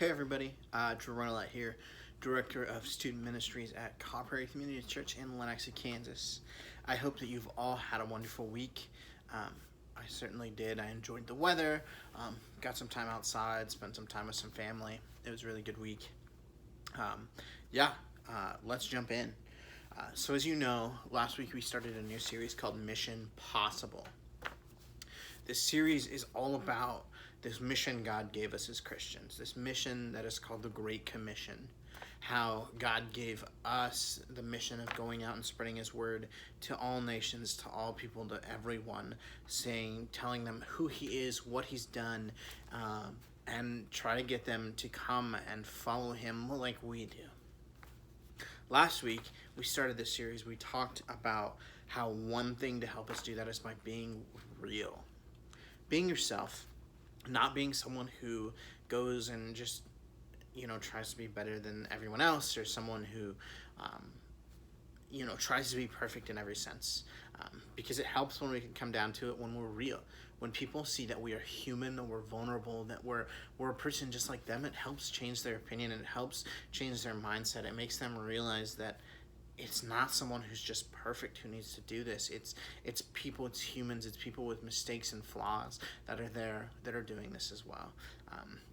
Hey everybody, Drew Ronalett here, Director of Student Ministries at Cobb Prairie Community Church in Lenexa, Kansas. I hope that you've all had a wonderful week. I certainly did. I enjoyed the weather, got some time outside, spent some time with some family. It was a really good week. Let's jump in. So as you know, last week we started a new series called Mission Possible. This series is all about this mission God gave us as Christians, this mission that is called the Great Commission, how God gave us the mission of going out and spreading his word to all nations, to all people, to everyone, telling them who he is, what he's done, and try to get them to come and follow him like we do. Last week, we started this series. We talked about how one thing to help us do that is by being real. Being yourself, not being someone who goes and just, tries to be better than everyone else, or someone who, tries to be perfect in every sense. Because it helps when we can come down to it when we're real. When people see that we are human, that we're vulnerable, that we're a person just like them, it helps change their opinion, and it helps change their mindset. It makes them realize that it's not someone who's just perfect who needs to do this. It's people, it's humans, it's people with mistakes and flaws that are there, that are doing this as well.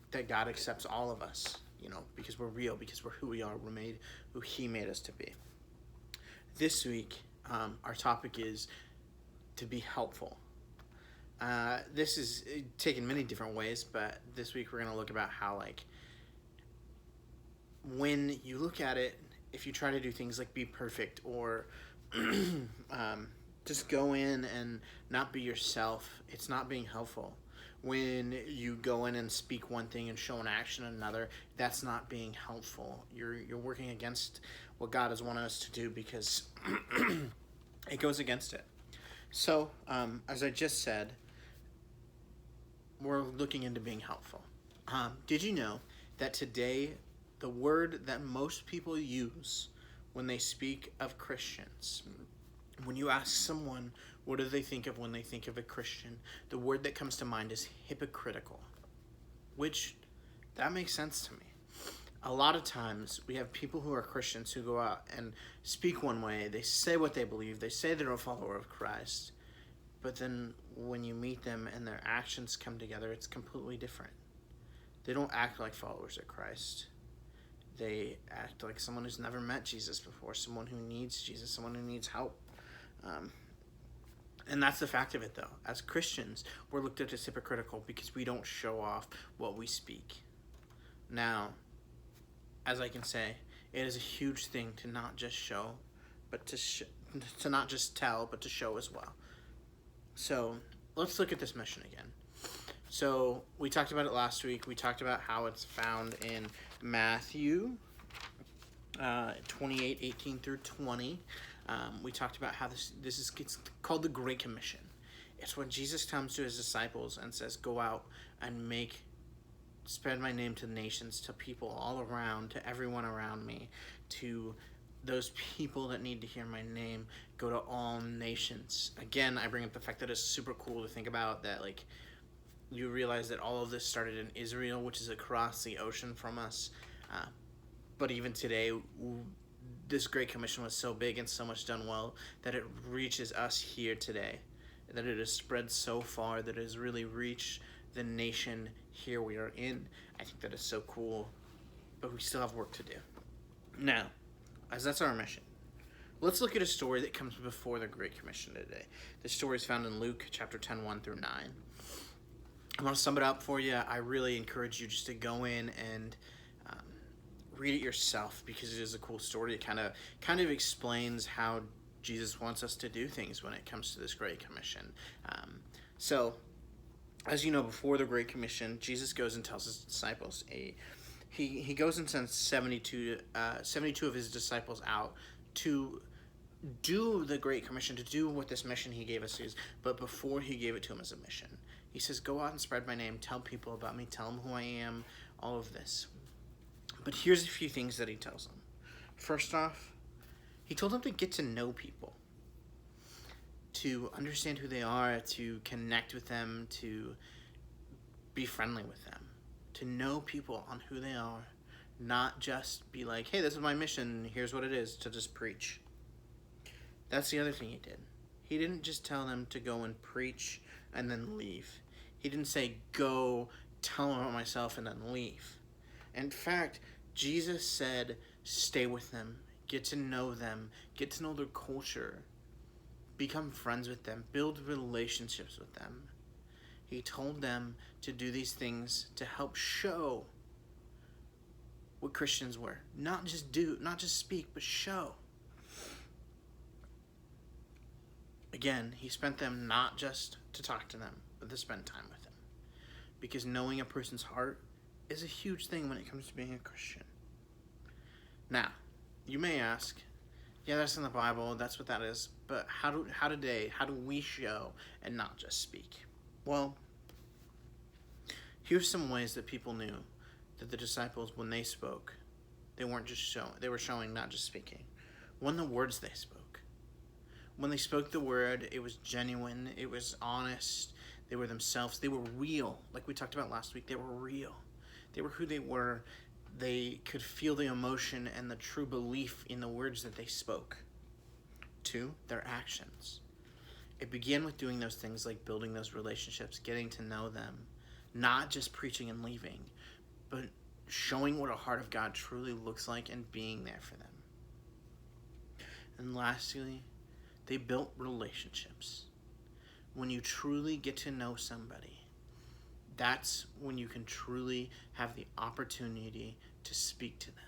That God accepts all of us, because we're real, because we're who we are, we're made who he made us to be. This week, our topic is to be helpful. This is taken many different ways, but this week we're going to look about how, when you look at it, if you try to do things like be perfect or just go in and not be yourself, it's not being helpful. When you go in and speak one thing and show an action another, that's not being helpful. You're working against what God has wanted us to do, because it goes against it. So, as I just said, we're looking into being helpful. Did you know that today the word that most people use when they speak of Christians, when you ask someone what do they think of when they think of a Christian, the word that comes to mind is hypocritical, which that makes sense to me. A lot of times we have people who are Christians who go out and speak one way, they say what they believe, they say they're a follower of Christ, but then when you meet them and their actions come together, it's completely different. They don't act like followers of Christ. They act like someone who's never met Jesus before, someone who needs Jesus, someone who needs help. And that's the fact of it, though. As Christians, we're looked at as hypocritical because we don't show off what we speak. Now, as I can say, it is a huge thing to not just show, but to not just tell, but to show as well. So let's look at this mission again. So we talked about it last week. We talked about how it's found in Matthew 28:18 through 20. We talked about how it's called the Great Commission. It's when Jesus comes to his disciples and says, go out and spread my name to the nations, to people all around, to everyone around me, to those people that need to hear my name, go to all nations. Again, I bring up the fact that it's super cool to think about that, you realize that all of this started in Israel, which is across the ocean from us. But even today, this Great Commission was so big and so much done well that it reaches us here today, that it has spread so far that it has really reached the nation here we are in. I think that is so cool, but we still have work to do. Now, as that's our mission, let's look at a story that comes before the Great Commission today. The story is found in Luke chapter 10, 1 through 9. I want to sum it up for you. I really encourage you just to go in and read it yourself, because it is a cool story. It kind of explains how Jesus wants us to do things when it comes to this Great Commission. So, as you know, before the Great Commission, Jesus goes and tells his disciples, he goes and sends 72 of his disciples out to do the Great Commission, to do what this mission he gave us is. But before he gave it to him as a mission, he says, go out and spread my name, tell people about me, tell them who I am, all of this. But here's a few things that he tells them. First off, he told them to get to know people, to understand who they are, to connect with them, to be friendly with them. to know people on who they are, not just be like, hey, this is my mission, here's what it is, to just preach. That's the other thing he did. He didn't just tell them to go and preach and then leave. He didn't say, go tell them about myself and then leave. In fact, Jesus said, stay with them, get to know them, get to know their culture, become friends with them, build relationships with them. He told them to do these things to help show what Christians were. Not just do, not just speak, but show. Again, he spent them not just to talk to them, but to spend time with them. Because knowing a person's heart is a huge thing when it comes to being a Christian. Now, you may ask, yeah, that's in the Bible, that's what that is, but how do we show and not just speak? Well, here's some ways that people knew that the disciples, when they spoke, they weren't just showing, they were showing, not just speaking. One, the words they spoke. When they spoke the word, it was genuine, it was honest, they were themselves, they were real. Like we talked about last week, they were real. They were who they were. They could feel the emotion and the true belief in the words that they spoke. 2, their actions. It began with doing those things like building those relationships, getting to know them, not just preaching and leaving, but showing what a heart of God truly looks like and being there for them. And lastly, they built relationships. When you truly get to know somebody, that's when you can truly have the opportunity to speak to them.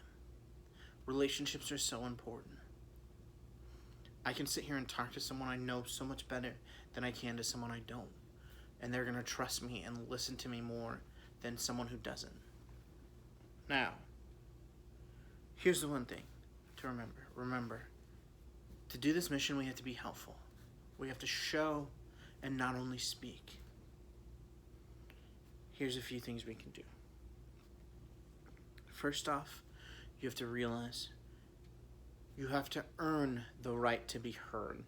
Relationships are so important. I can sit here and talk to someone I know so much better than I can to someone I don't. And they're going to trust me and listen to me more than someone who doesn't. Now, here's the one thing to remember. Remember, to do this mission, we have to be helpful. We have to show and not only speak. Here's a few things we can do. First off, you have to realize you have to earn the right to be heard,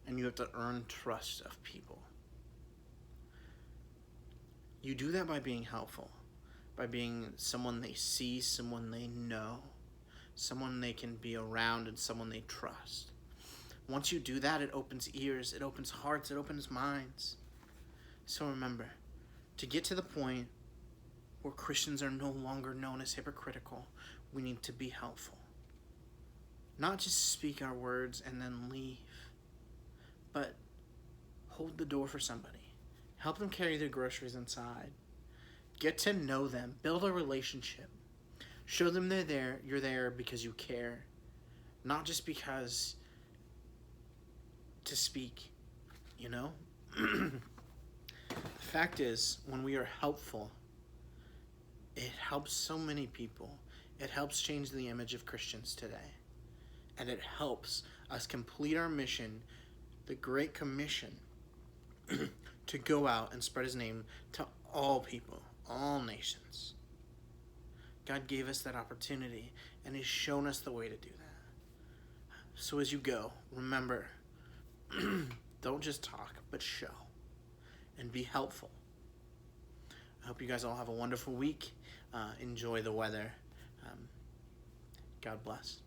and you have to earn trust of people. You do that by being helpful, by being someone they see, someone they know, someone they can be around, and someone they trust. Once you do that, it opens ears, it opens hearts, it opens minds. So remember, to get to the point where Christians are no longer known as hypocritical, we need to be helpful. Not just speak our words and then leave, but hold the door for somebody. Help them carry their groceries inside. Get to know them. Build a relationship. Show them they're there. You're there because you care, not just because to speak, you know? The fact is, when we are helpful, it helps so many people. It helps change the image of Christians today. And it helps us complete our mission, the Great Commission, to go out and spread his name to all people, all nations. God gave us that opportunity, and he's shown us the way to do that. So as you go, remember, don't just talk, but show. And be helpful. I hope you guys all have a wonderful week. Enjoy the weather. God bless.